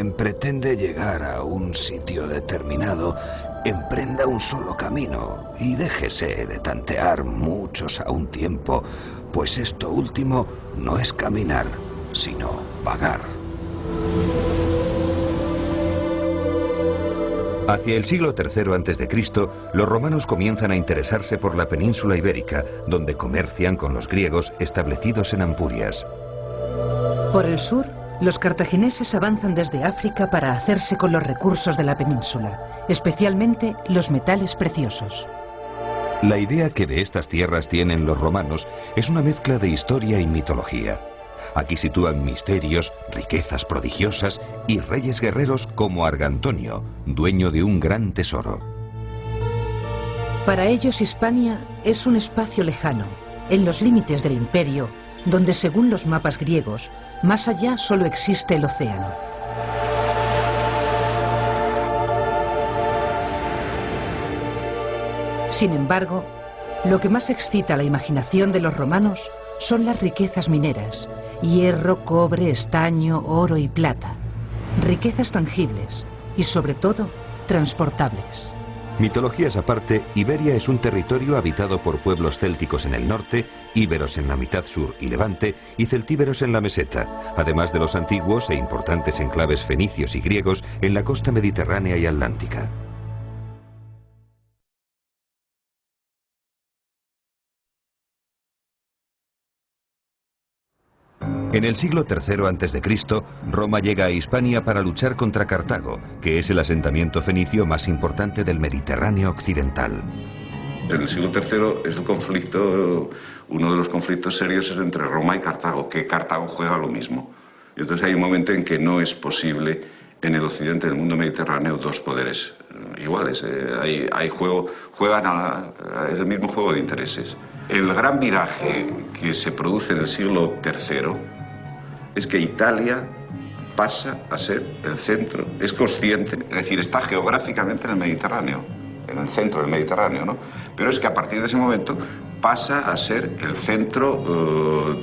quien pretende llegar a un sitio determinado emprenda un solo camino y déjese de tantear muchos a un tiempo, pues esto último no es caminar, sino vagar. Hacia el siglo III a.C., los romanos comienzan a interesarse por la península ibérica, donde comercian con los griegos establecidos en Ampurias. Por el sur, los cartagineses avanzan desde África para hacerse con los recursos de la península, especialmente los metales preciosos. La idea que de estas tierras tienen los romanos es una mezcla de historia y mitología. Aquí sitúan misterios, riquezas prodigiosas y reyes guerreros como Argantonio, dueño de un gran tesoro. Para ellos Hispania es un espacio lejano, en los límites del imperio, donde según los mapas griegos, más allá solo existe el océano. Sin embargo, lo que más excita la imaginación de los romanos son las riquezas mineras: hierro, cobre, estaño, oro y plata. Riquezas tangibles y, sobre todo, transportables. Mitologías aparte, Iberia es un territorio habitado por pueblos célticos en el norte, íberos en la mitad sur y levante y celtíberos en la meseta, además de los antiguos e importantes enclaves fenicios y griegos en la costa mediterránea y atlántica. En el siglo III a.C., Roma llega a Hispania para luchar contra Cartago, que es el asentamiento fenicio más importante del Mediterráneo occidental. En el siglo III es el conflicto, uno de los conflictos serios es entre Roma y Cartago, que Cartago juega lo mismo. Y entonces hay un momento en que no es posible en el occidente del mundo mediterráneo dos poderes iguales. Es el mismo juego de intereses. El gran viraje que se produce en el siglo III es que Italia pasa a ser el centro, es consciente, es decir, está geográficamente en el Mediterráneo, en el centro del Mediterráneo, ¿no? Pero es que a partir de ese momento pasa a ser el centro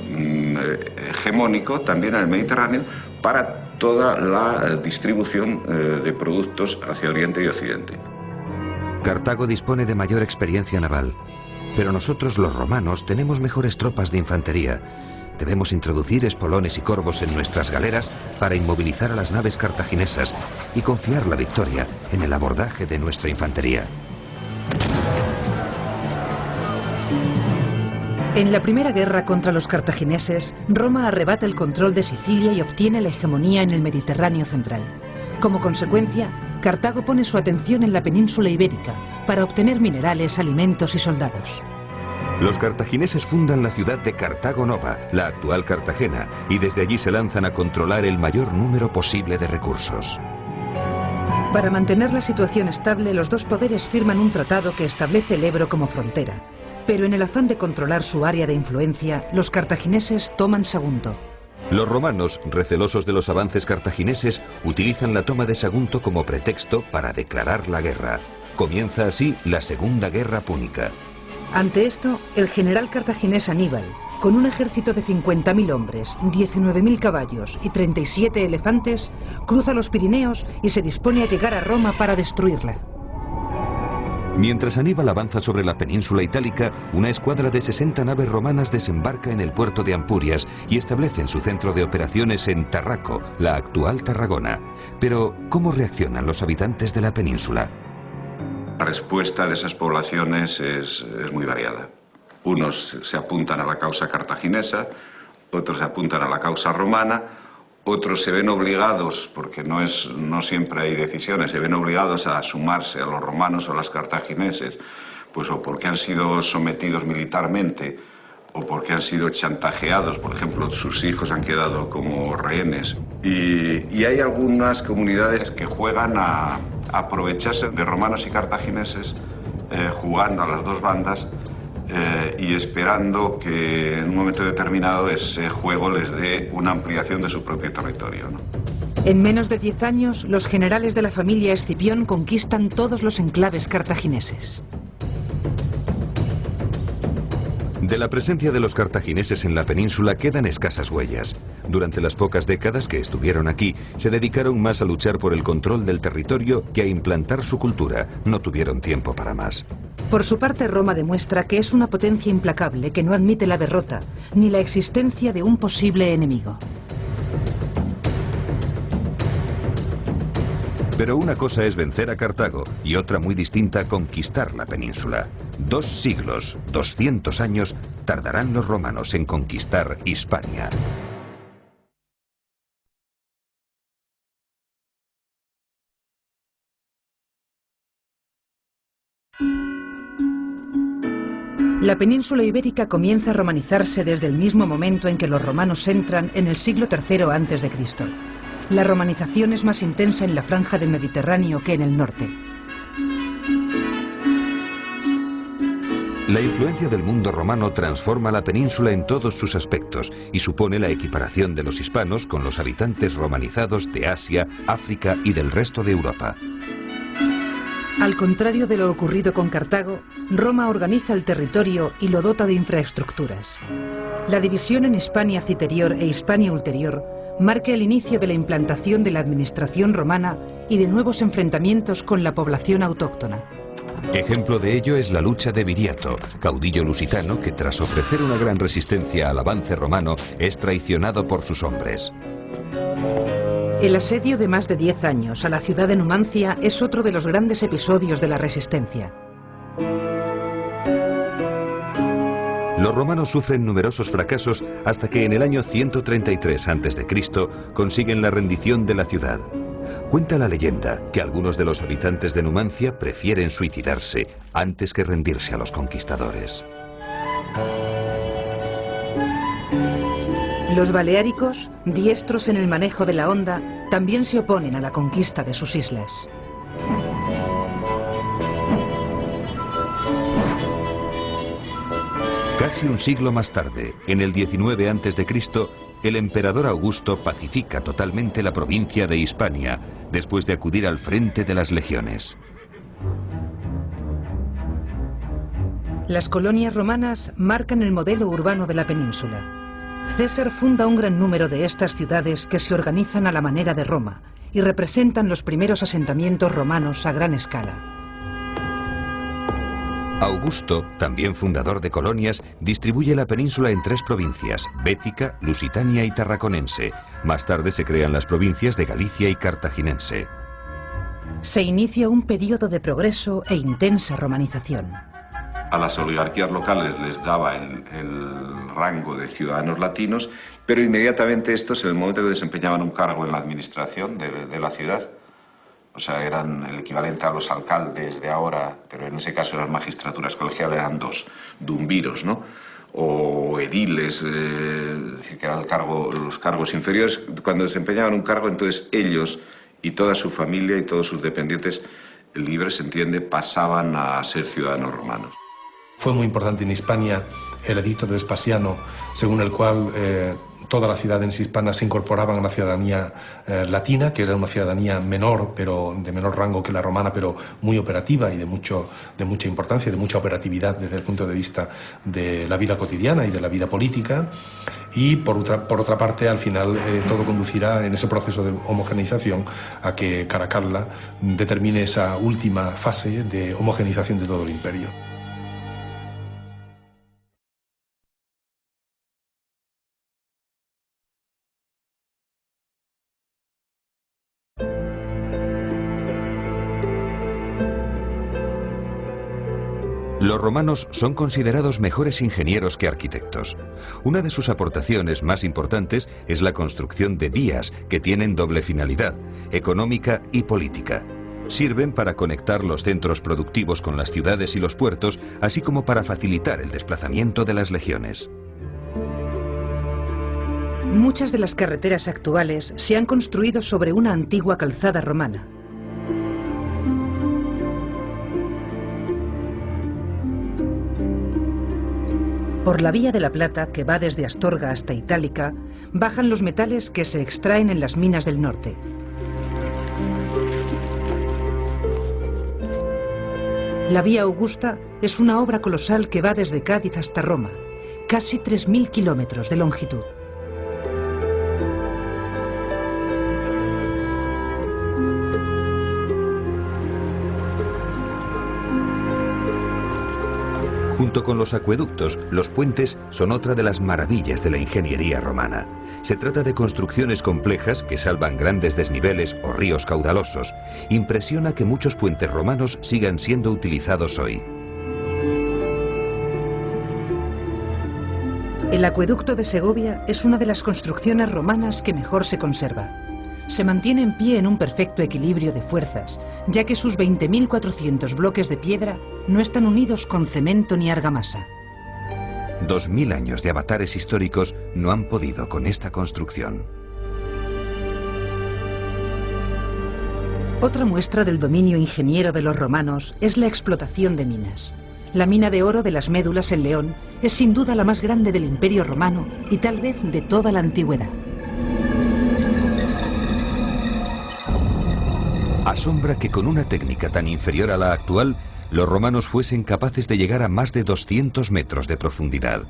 hegemónico también en el Mediterráneo para toda la distribución de productos hacia Oriente y Occidente. Cartago dispone de mayor experiencia naval, pero nosotros los romanos tenemos mejores tropas de infantería. Debemos introducir espolones y corvos en nuestras galeras para inmovilizar a las naves cartaginesas y confiar la victoria en el abordaje de nuestra infantería. En la primera guerra contra los cartagineses, Roma arrebata el control de Sicilia y obtiene la hegemonía en el Mediterráneo central. Como consecuencia, Cartago pone su atención en la península ibérica para obtener minerales, alimentos y soldados. Los cartagineses fundan la ciudad de Cartago Nova, la actual Cartagena, y desde allí se lanzan a controlar el mayor número posible de recursos. Para mantener la situación estable, los dos poderes firman un tratado que establece el Ebro como frontera, pero en el afán de controlar su área de influencia, los cartagineses toman Sagunto. Los romanos, recelosos de los avances cartagineses, utilizan la toma de Sagunto como pretexto para declarar la guerra. Comienza así la Segunda Guerra Púnica. Ante esto, el general cartaginés Aníbal, con un ejército de 50.000 hombres, 19.000 caballos y 37 elefantes, cruza los Pirineos y se dispone a llegar a Roma para destruirla. Mientras Aníbal avanza sobre la península itálica, una escuadra de 60 naves romanas desembarca en el puerto de Ampurias y establecen su centro de operaciones en Tarraco, la actual Tarragona. Pero, ¿cómo reaccionan los habitantes de la península? La respuesta de esas poblaciones es muy variada. Unos se apuntan a la causa cartaginesa, otros se apuntan a la causa romana, otros se ven obligados, porque no siempre hay decisiones, se ven obligados a sumarse a los romanos o a los cartagineses, pues o porque han sido sometidos militarmente o porque han sido chantajeados, por ejemplo, sus hijos han quedado como rehenes. Y hay algunas comunidades que juegan a aprovecharse de romanos y cartagineses, jugando a las dos bandas y esperando que en un momento determinado ese juego les dé una ampliación de su propio territorio, ¿no? En menos de 10 años, los generales de la familia Escipión conquistan todos los enclaves cartagineses. De la presencia de los cartagineses en la península quedan escasas huellas. Durante las pocas décadas que estuvieron aquí, se dedicaron más a luchar por el control del territorio que a implantar su cultura. No tuvieron tiempo para más. Por su parte, Roma demuestra que es una potencia implacable que no admite la derrota, ni la existencia de un posible enemigo. Pero una cosa es vencer a Cartago y otra muy distinta conquistar la península. 2 siglos, 200 años, tardarán los romanos en conquistar Hispania. La península ibérica comienza a romanizarse desde el mismo momento en que los romanos entran en el siglo III a.C. La romanización es más intensa en la franja del Mediterráneo que en el norte. La influencia del mundo romano transforma la península en todos sus aspectos y supone la equiparación de los hispanos con los habitantes romanizados de Asia, África y del resto de Europa. Al contrario de lo ocurrido con Cartago, Roma organiza el territorio y lo dota de infraestructuras. La división en Hispania Citerior e Hispania Ulterior marca el inicio de la implantación de la administración romana y de nuevos enfrentamientos con la población autóctona. Ejemplo de ello es la lucha de Viriato, caudillo lusitano que tras ofrecer una gran resistencia al avance romano es traicionado por sus hombres. El asedio de más de 10 años a la ciudad de Numancia es otro de los grandes episodios de la resistencia. Los romanos sufren numerosos fracasos hasta que en el año 133 a.C. consiguen la rendición de la ciudad. Cuenta la leyenda que algunos de los habitantes de Numancia prefieren suicidarse antes que rendirse a los conquistadores. Los baleáricos, diestros en el manejo de la onda, también se oponen a la conquista de sus islas. Casi un siglo más tarde, en el 19 a.C., el emperador Augusto pacifica totalmente la provincia de Hispania, después de acudir al frente de las legiones. Las colonias romanas marcan el modelo urbano de la península. César funda un gran número de estas ciudades que se organizan a la manera de Roma y representan los primeros asentamientos romanos a gran escala. Augusto, también fundador de colonias, distribuye la península en 3 provincias, Bética, Lusitania y Tarraconense. Más tarde se crean las provincias de Galicia y Cartaginense. Se inicia un periodo de progreso e intensa romanización. A las oligarquías locales les daba el rango de ciudadanos latinos, pero inmediatamente estos, en el momento que desempeñaban un cargo en la administración de la ciudad, o sea, eran el equivalente a los alcaldes de ahora, pero en ese caso eran magistraturas colegiales, eran 2 dumviros, ¿no? O ediles, es decir, que eran los cargos inferiores. Cuando desempeñaban un cargo, entonces ellos y toda su familia y todos sus dependientes libres, se entiende, pasaban a ser ciudadanos romanos. Fue muy importante en Hispania el edicto de Vespasiano, según el cual todas las ciudades hispanas se incorporaban a la ciudadanía latina, que era una ciudadanía menor, pero de menor rango que la romana, pero muy operativa y de mucha importancia, de mucha operatividad desde el punto de vista de la vida cotidiana y de la vida política. Y por otra parte, al final, todo conducirá en ese proceso de homogeneización a que Caracalla determine esa última fase de homogeneización de todo el imperio. Los romanos son considerados mejores ingenieros que arquitectos. Una de sus aportaciones más importantes es la construcción de vías que tienen doble finalidad, económica y política. Sirven para conectar los centros productivos con las ciudades y los puertos, así como para facilitar el desplazamiento de las legiones. Muchas de las carreteras actuales se han construido sobre una antigua calzada romana. Por la Vía de la Plata, que va desde Astorga hasta Itálica, bajan los metales que se extraen en las minas del norte. La Vía Augusta es una obra colosal que va desde Cádiz hasta Roma casi 3.000 kilómetros de longitud. Junto con los acueductos, los puentes son otra de las maravillas de la ingeniería romana. Se trata de construcciones complejas que salvan grandes desniveles o ríos caudalosos. Impresiona que muchos puentes romanos sigan siendo utilizados hoy. El acueducto de Segovia es una de las construcciones romanas que mejor se conserva. Se mantiene en pie en un perfecto equilibrio de fuerzas, ya que sus 20.400 bloques de piedra no están unidos con cemento ni argamasa. 2000 años de avatares históricos no han podido con esta construcción. Otra muestra del dominio ingeniero de los romanos es la explotación de minas. La mina de oro de las Médulas en León es sin duda la más grande del Imperio Romano y tal vez de toda la antigüedad. Asombra que con una técnica tan inferior a la actual, los romanos fuesen capaces de llegar a más de 200 metros de profundidad.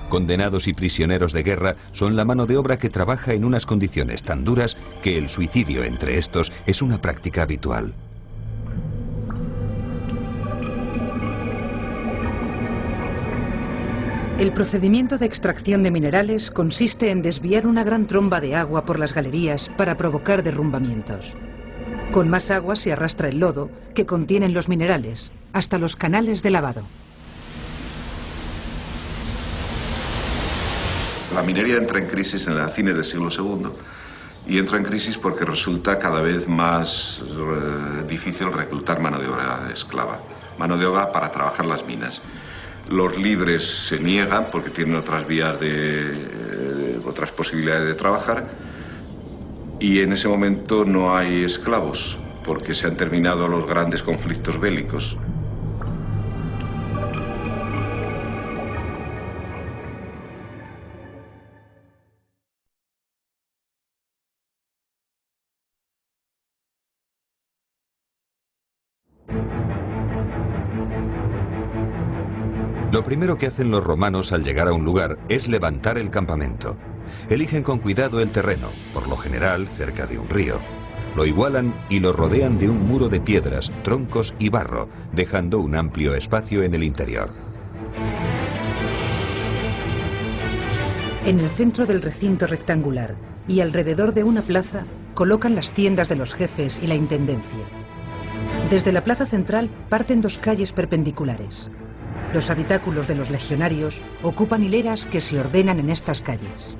Condenados y prisioneros de guerra son la mano de obra que trabaja en unas condiciones tan duras que el suicidio entre estos es una práctica habitual. El procedimiento de extracción de minerales consiste en desviar una gran tromba de agua por las galerías para provocar derrumbamientos. Con más agua se arrastra el lodo que contienen los minerales hasta los canales de lavado. La minería entra en crisis en fines del siglo II y entra en crisis porque resulta cada vez más difícil reclutar mano de obra esclava, mano de obra para trabajar las minas. Los libres se niegan porque tienen otras vías otras posibilidades de trabajar. Y en ese momento no hay esclavos, porque se han terminado los grandes conflictos bélicos. Lo primero que hacen los romanos al llegar a un lugar es levantar el campamento. Eligen con cuidado el terreno, por lo general cerca de un río. Lo igualan y lo rodean de un muro de piedras, troncos y barro, dejando un amplio espacio en el interior. En el centro del recinto rectangular y alrededor de una plaza colocan las tiendas de los jefes y la intendencia. Desde la plaza central parten dos calles perpendiculares. Los habitáculos de los legionarios ocupan hileras que se ordenan en estas calles.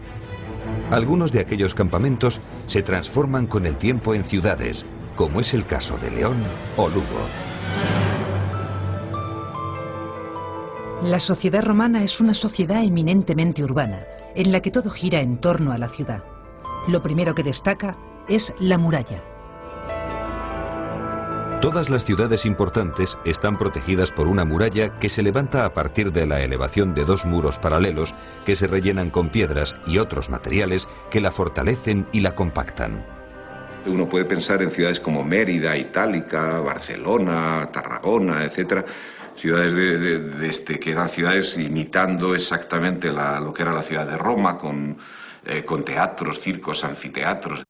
Algunos de aquellos campamentos se transforman con el tiempo en ciudades, como es el caso de León o Lugo. La sociedad romana es una sociedad eminentemente urbana, en la que todo gira en torno a la ciudad. Lo primero que destaca es la muralla. Todas las ciudades importantes están protegidas por una muralla que se levanta a partir de la elevación de dos muros paralelos que se rellenan con piedras y otros materiales que la fortalecen y la compactan. Uno puede pensar en ciudades como Mérida, Itálica, Barcelona, Tarragona, etc. Ciudades que eran ciudades imitando exactamente lo que era la ciudad de Roma, con teatros, circos, anfiteatros.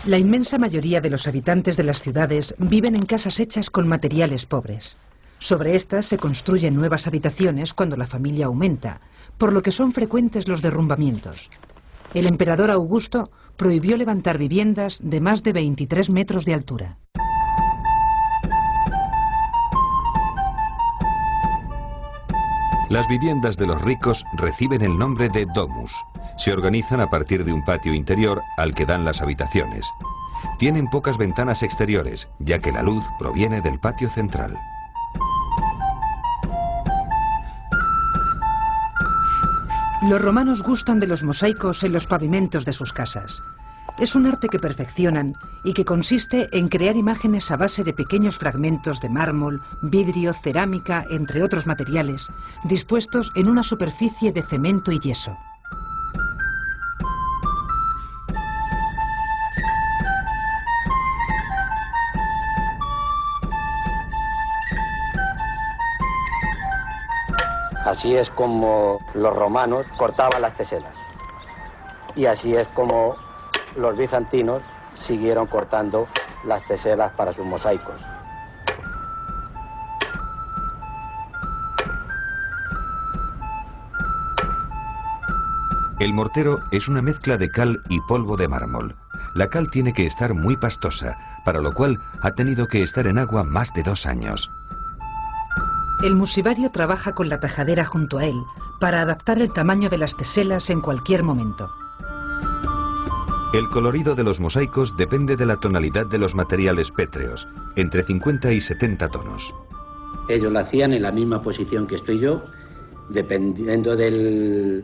La inmensa mayoría de los habitantes de las ciudades viven en casas hechas con materiales pobres. Sobre estas se construyen nuevas habitaciones cuando la familia aumenta, por lo que son frecuentes los derrumbamientos. El emperador Augusto prohibió levantar viviendas de más de 23 metros de altura. Las viviendas de los ricos reciben el nombre de domus. Se organizan a partir de un patio interior al que dan las habitaciones. Tienen pocas ventanas exteriores, ya que la luz proviene del patio central. Los romanos gustan de los mosaicos en los pavimentos de sus casas. Es un arte que perfeccionan y que consiste en crear imágenes a base de pequeños fragmentos de mármol, vidrio, cerámica, entre otros materiales, dispuestos en una superficie de cemento y yeso. Así es como los romanos cortaban las teselas. Y así es como los bizantinos siguieron cortando las teselas para sus mosaicos. El mortero es una mezcla de cal y polvo de mármol. La cal tiene que estar muy pastosa, para lo cual ha tenido que estar en agua más de 2 años. El musivario trabaja con la tajadera junto a él para adaptar el tamaño de las teselas en cualquier momento. El colorido de los mosaicos depende de la tonalidad de los materiales pétreos, entre 50 y 70 tonos. Ellos lo hacían en la misma posición que estoy yo, dependiendo de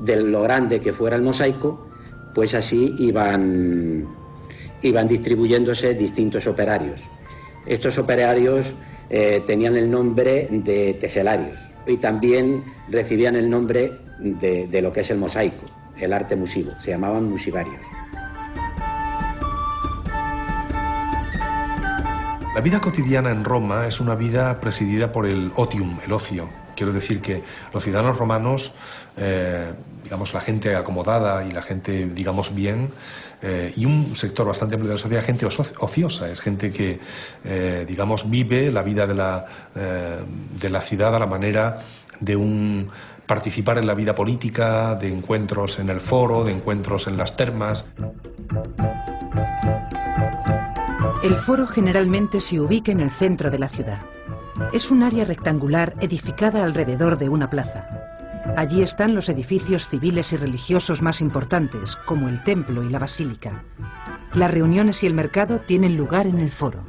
lo grande que fuera el mosaico, pues así iban distribuyéndose distintos operarios. Estos operarios tenían el nombre de teselarios y también recibían el nombre de lo que es el mosaico, el arte musivo, se llamaban musivarios. La vida cotidiana en Roma es una vida presidida por el otium, el ocio. Quiero decir que los ciudadanos romanos, digamos la gente acomodada y la gente, digamos, bien, y un sector bastante amplio de la sociedad, gente ociosa, es gente que, digamos, vive la vida de la ciudad a la manera de participar en la vida política, de encuentros en el foro, de encuentros en las termas. El foro generalmente se ubica en el centro de la ciudad. Es un área rectangular edificada alrededor de una plaza. Allí están los edificios civiles y religiosos más importantes, como el templo y la basílica. Las reuniones y el mercado tienen lugar en el foro.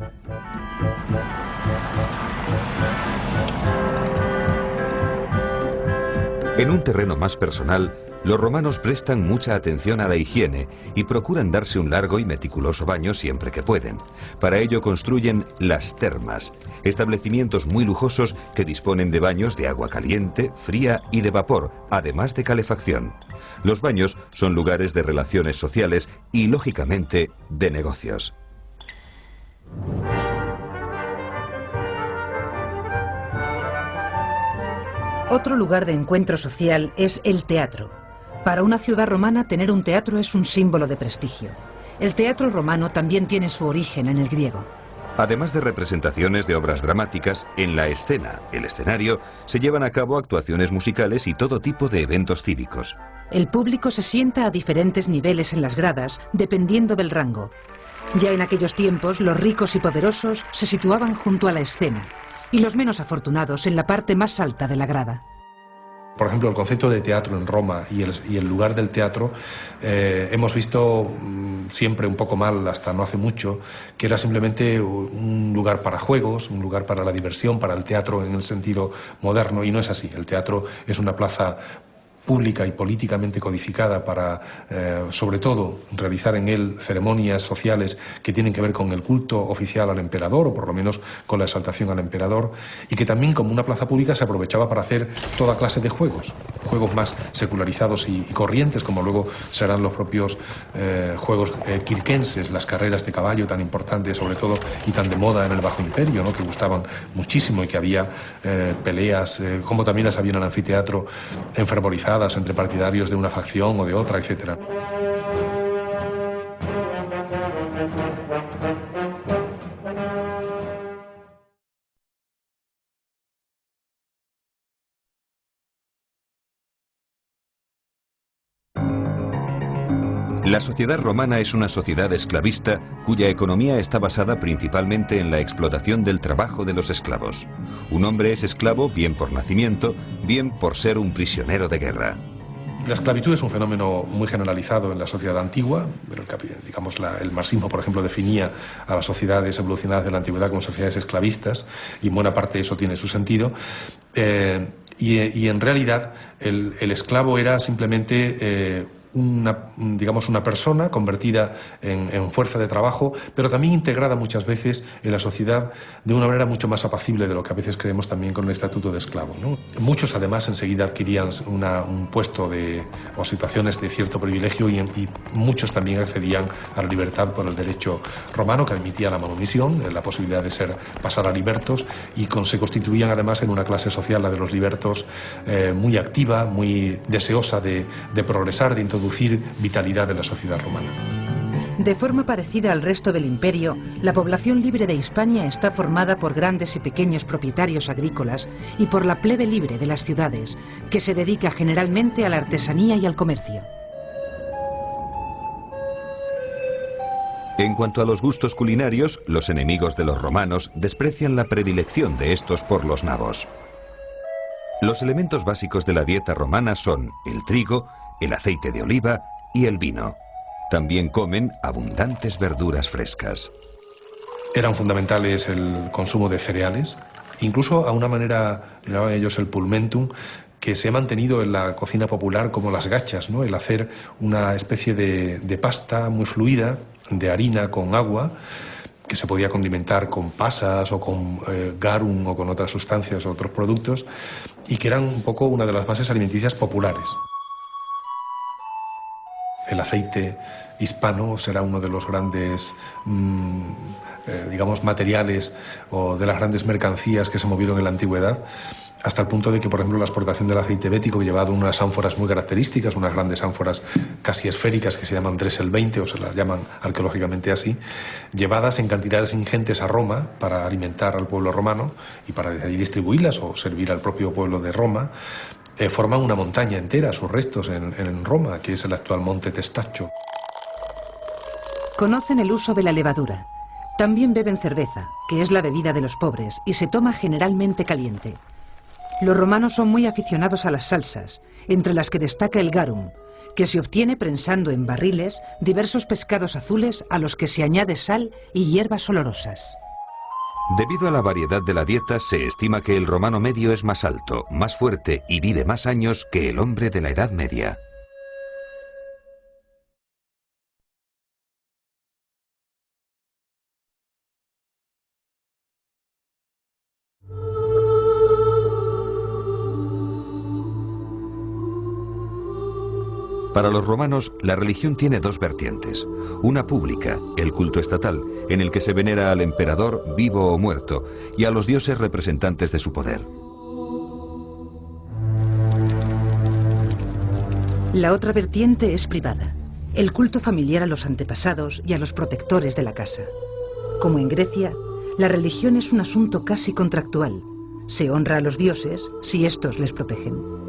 En un terreno más personal, los romanos prestan mucha atención a la higiene y procuran darse un largo y meticuloso baño siempre que pueden. Para ello construyen las termas, establecimientos muy lujosos que disponen de baños de agua caliente, fría y de vapor, además de calefacción. Los baños son lugares de relaciones sociales y, lógicamente, de negocios. Otro lugar de encuentro social es el teatro. Para una ciudad romana, tener un teatro es un símbolo de prestigio. El teatro romano también tiene su origen en el griego. Además de representaciones de obras dramáticas, en la escena, el escenario, se llevan a cabo actuaciones musicales y todo tipo de eventos cívicos. El público se sienta a diferentes niveles en las gradas, dependiendo del rango. Ya en aquellos tiempos, los ricos y poderosos se situaban junto a la escena, y los menos afortunados en la parte más alta de la grada. Por ejemplo, el concepto de teatro en Roma y el lugar del teatro, hemos visto siempre un poco mal, hasta no hace mucho, que era simplemente un lugar para juegos, un lugar para la diversión, para el teatro en el sentido moderno, y no es así. El teatro es una plaza pública y políticamente codificada para, sobre todo, realizar en él ceremonias sociales que tienen que ver con el culto oficial al emperador, o por lo menos con la exaltación al emperador, y que también, como una plaza pública, se aprovechaba para hacer toda clase de juegos más secularizados y corrientes, como luego serán los propios juegos quirquenses, las carreras de caballo tan importantes, sobre todo, y tan de moda en el Bajo Imperio, ¿no?, que gustaban muchísimo, y que había peleas, como también las había en el anfiteatro, enfervorizadas entre partidarios de una facción o de otra, etc. La sociedad romana es una sociedad esclavista cuya economía está basada principalmente en la explotación del trabajo de los esclavos. Un hombre es esclavo bien por nacimiento, bien por ser un prisionero de guerra. La esclavitud es un fenómeno muy generalizado en la sociedad antigua. Digamos, el marxismo, por ejemplo, definía a las sociedades evolucionadas de la antigüedad como sociedades esclavistas, y en buena parte eso tiene su sentido. Y en realidad el esclavo era simplemente una persona convertida en fuerza de trabajo, pero también integrada muchas veces en la sociedad de una manera mucho más apacible de lo que a veces creemos también con el estatuto de esclavo, ¿no? Muchos además enseguida adquirían un puesto o situaciones de cierto privilegio y muchos también accedían a la libertad por el derecho romano que admitía la manumisión, la posibilidad de pasar a libertos, y se constituían además en una clase social, la de los libertos, muy activa, muy deseosa de progresar, de introducir vitalidad en la sociedad romana. De forma parecida al resto del imperio, la población libre de Hispania está formada por grandes y pequeños propietarios agrícolas y por la plebe libre de las ciudades, que se dedica generalmente a la artesanía y al comercio. En cuanto a los gustos culinarios, los enemigos de los romanos desprecian la predilección de estos por los nabos. Los elementos básicos de la dieta romana son el trigo, el aceite de oliva y el vino. También comen abundantes verduras frescas. Eran fundamentales el consumo de cereales, incluso a una manera, le llamaban ellos el pulmentum, que se ha mantenido en la cocina popular como las gachas, ¿no? El hacer una especie de pasta muy fluida, de harina con agua, que se podía condimentar con pasas o con garum o con otras sustancias o otros productos, y que eran un poco una de las bases alimenticias populares. El aceite hispano será uno de los grandes, digamos, materiales o de las grandes mercancías que se movieron en la antigüedad, hasta el punto de que, por ejemplo, la exportación del aceite bético, llevado en unas ánforas muy características, unas grandes ánforas casi esféricas que se llaman Dresel 20, o se las llaman arqueológicamente así, llevadas en cantidades ingentes a Roma para alimentar al pueblo romano y para de ahí distribuirlas o servir al propio pueblo de Roma, forman una montaña entera, sus restos en Roma, que es el actual monte Testaccio. Conocen el uso de la levadura. También beben cerveza, que es la bebida de los pobres, y se toma generalmente caliente. Los romanos son muy aficionados a las salsas, entre las que destaca el garum, que se obtiene prensando en barriles diversos pescados azules a los que se añade sal y hierbas olorosas. Debido a la variedad de la dieta, se estima que el romano medio es más alto, más fuerte y vive más años que el hombre de la Edad Media. Para los romanos, la religión tiene dos vertientes. Una pública, el culto estatal, en el que se venera al emperador, vivo o muerto, y a los dioses representantes de su poder. La otra vertiente es privada, el culto familiar a los antepasados y a los protectores de la casa. Como en Grecia, la religión es un asunto casi contractual. Se honra a los dioses si estos les protegen.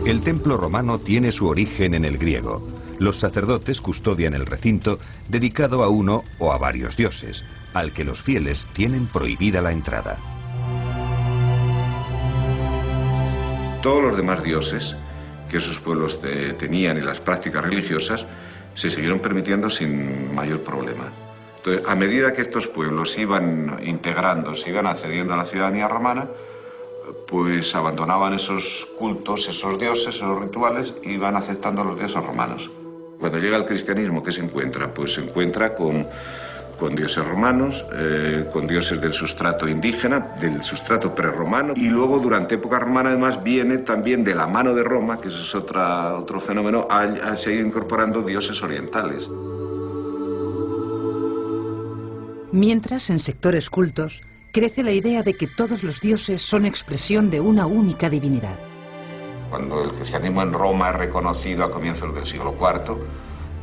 El templo romano tiene su origen en el griego. Los sacerdotes custodian el recinto dedicado a uno o a varios dioses, al que los fieles tienen prohibida la entrada. Todos los demás dioses que esos pueblos tenían y las prácticas religiosas se siguieron permitiendo sin mayor problema. Entonces, a medida que estos pueblos iban integrándose, iban accediendo a la ciudadanía romana, pues abandonaban esos cultos, esos dioses, esos rituales, y iban aceptando a los dioses romanos. Cuando llega el cristianismo, ¿qué se encuentra? Pues se encuentra con dioses romanos, con dioses del sustrato indígena, del sustrato prerromano, y luego durante época romana además viene también de la mano de Roma, que ese es otro fenómeno, se ha ido incorporando dioses orientales. Mientras, en sectores cultos, crece la idea de que todos los dioses son expresión de una única divinidad. Cuando el cristianismo en Roma es reconocido a comienzos del siglo IV,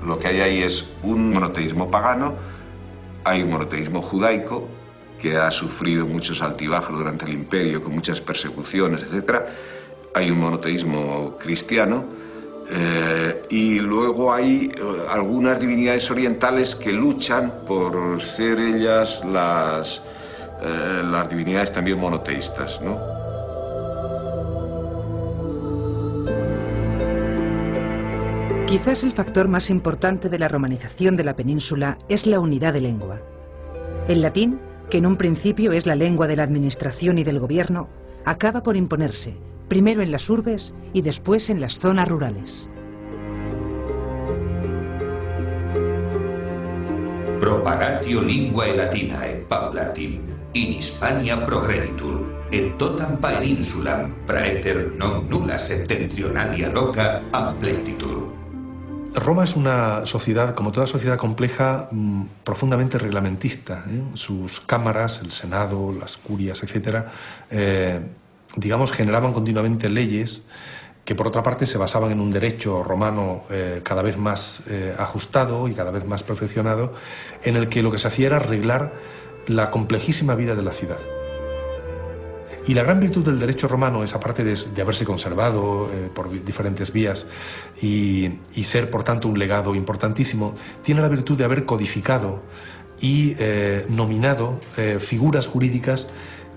lo que hay ahí es un monoteísmo pagano, hay un monoteísmo judaico que ha sufrido muchos altibajos durante el imperio, con muchas persecuciones, etc. Hay un monoteísmo cristiano, y luego hay algunas divinidades orientales que luchan por ser ellas las divinidades también monoteístas, ¿no? Quizás el factor más importante de la romanización de la península es la unidad de lengua. El latín, que en un principio es la lengua de la administración y del gobierno, acaba por imponerse, primero en las urbes y después en las zonas rurales. Propagatio linguae latinae paulatim in Hispania progreditur, et totam peninsulam praeter non nulla septentrionalia loca ampletitur. Roma es una sociedad, como toda sociedad compleja, profundamente reglamentista. Sus cámaras, el Senado, las curias, etcétera, digamos, generaban continuamente leyes que por otra parte se basaban en un derecho romano cada vez más ajustado y cada vez más perfeccionado, en el que lo que se hacía era arreglar la complejísima vida de la ciudad. Y la gran virtud del derecho romano es, aparte de haberse conservado por diferentes vías y ser, por tanto, un legado importantísimo, tiene la virtud de haber codificado y nominado figuras jurídicas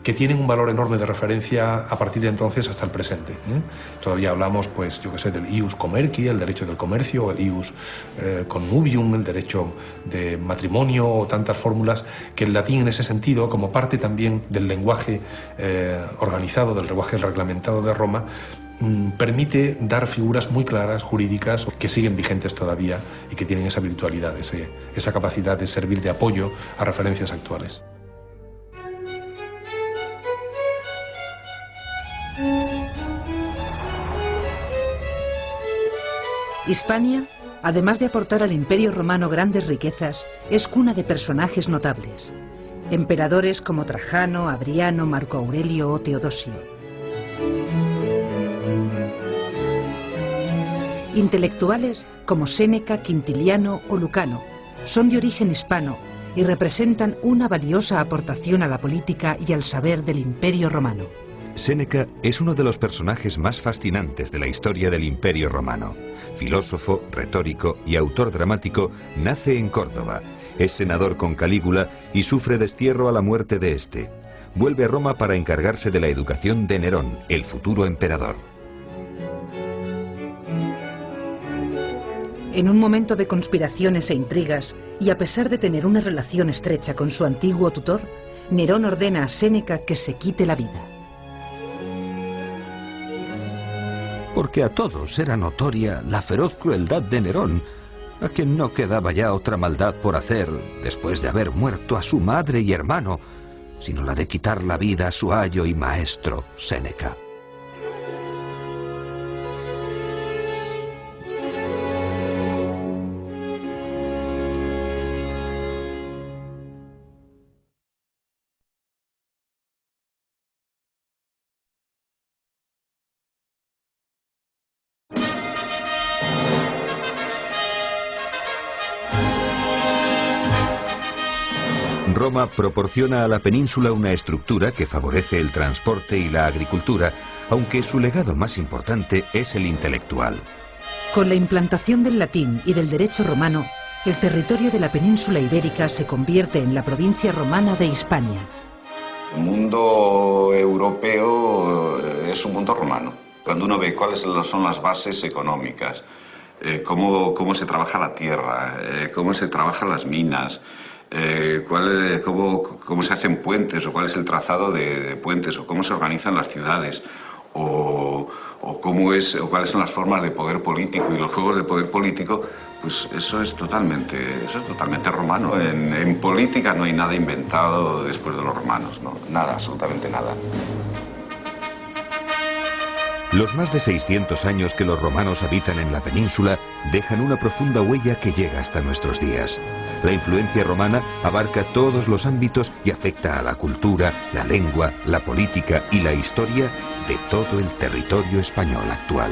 que tienen un valor enorme de referencia a partir de entonces hasta el presente. Todavía hablamos, pues, yo que sé, del ius comerci, el derecho del comercio, el ius connubium, el derecho de matrimonio, o tantas fórmulas que el latín en ese sentido, como parte también del lenguaje organizado, del lenguaje reglamentado de Roma, permite dar figuras muy claras, jurídicas, que siguen vigentes todavía y que tienen esa virtualidad, esa capacidad de servir de apoyo a referencias actuales. Hispania, además de aportar al Imperio Romano grandes riquezas, es cuna de personajes notables. Emperadores como Trajano, Adriano, Marco Aurelio o Teodosio. Intelectuales como Séneca, Quintiliano o Lucano son de origen hispano y representan una valiosa aportación a la política y al saber del Imperio Romano. Séneca es uno de los personajes más fascinantes de la historia del Imperio Romano. Filósofo, retórico y autor dramático, nace en Córdoba. Es senador con Calígula y sufre destierro a la muerte de este. Vuelve a Roma para encargarse de la educación de Nerón, el futuro emperador. En un momento de conspiraciones e intrigas, y a pesar de tener una relación estrecha con su antiguo tutor, Nerón ordena a Séneca que se quite la vida. Porque a todos era notoria la feroz crueldad de Nerón, a quien no quedaba ya otra maldad por hacer después de haber muerto a su madre y hermano, sino la de quitar la vida a su ayo y maestro, Séneca. Roma proporciona a la península una estructura que favorece el transporte y la agricultura, aunque su legado más importante es el intelectual. Con la implantación del latín y del derecho romano, el territorio de la península ibérica se convierte en la provincia romana de Hispania. El mundo europeo es un mundo romano. Cuando uno ve cuáles son las bases económicas, cómo se trabaja la tierra, cómo se trabajan las minas, cómo se hacen puentes, o cuál es el trazado de puentes, o cómo se organizan las ciudades, o cuáles son las formas de poder político y los juegos de poder político, pues eso es totalmente romano. En política no hay nada inventado después de los romanos, ¿no? Nada, absolutamente nada. Los más de 600 años que los romanos habitan en la península dejan una profunda huella que llega hasta nuestros días. La influencia romana abarca todos los ámbitos y afecta a la cultura, la lengua, la política y la historia de todo el territorio español actual.